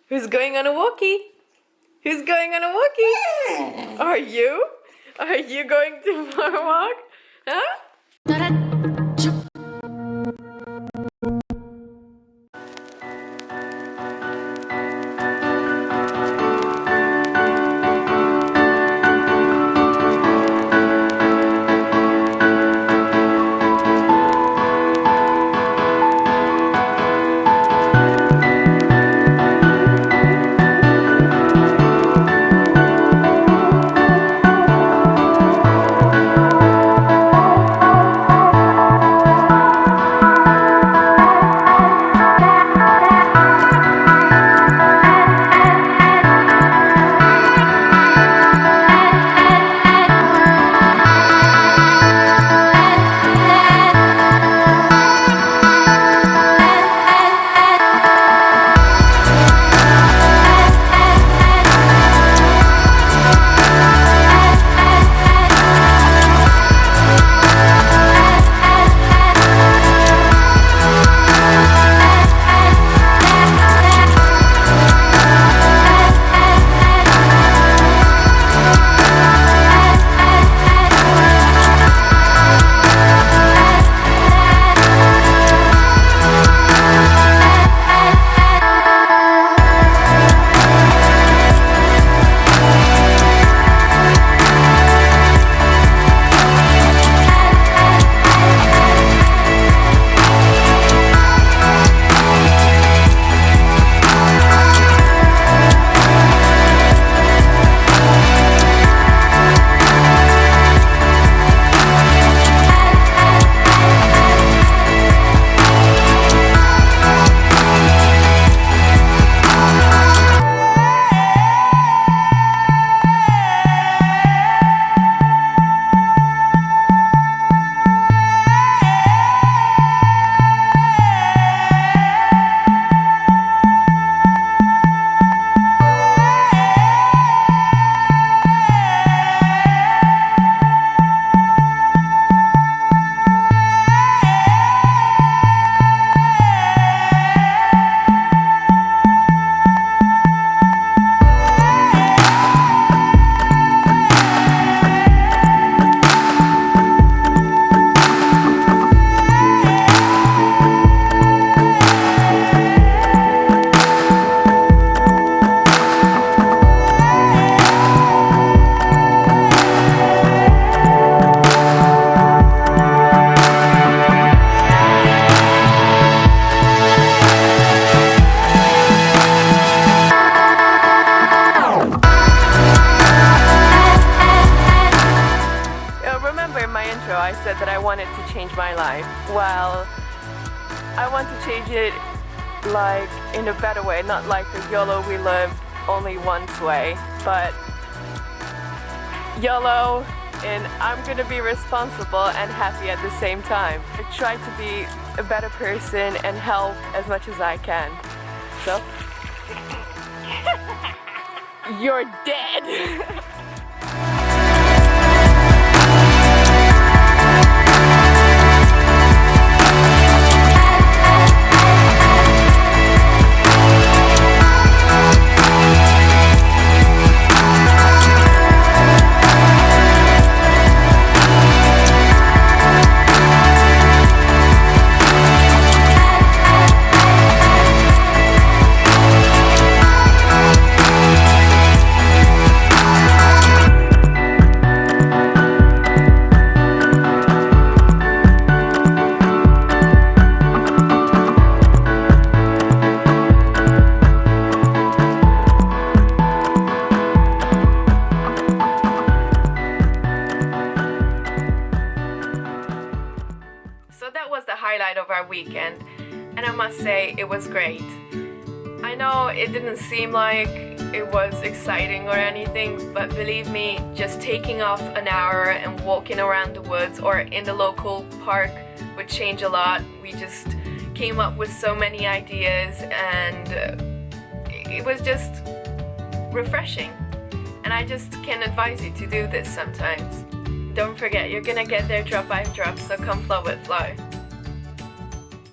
Who's going on a walkie? Who's going on a walkie? Are you? Are you going to for a walk? Huh? I said that I wanted to change my life. Well, I want to change it like in a better way, not like the YOLO we live only once way, but YOLO and I'm gonna be responsible and happy at the same time. I try to be a better person and help as much as I can. So, you're dead! So that was the highlight of our weekend, and I must say it was great. I know it didn't seem like it was exciting or anything, but believe me, just taking off an hour and walking around the woods or in the local park would change a lot. We just came up with so many ideas and it was just refreshing. And I just can advise you to do this sometimes. Don't forget, you're gonna get there drop by drop, so come flow with flow.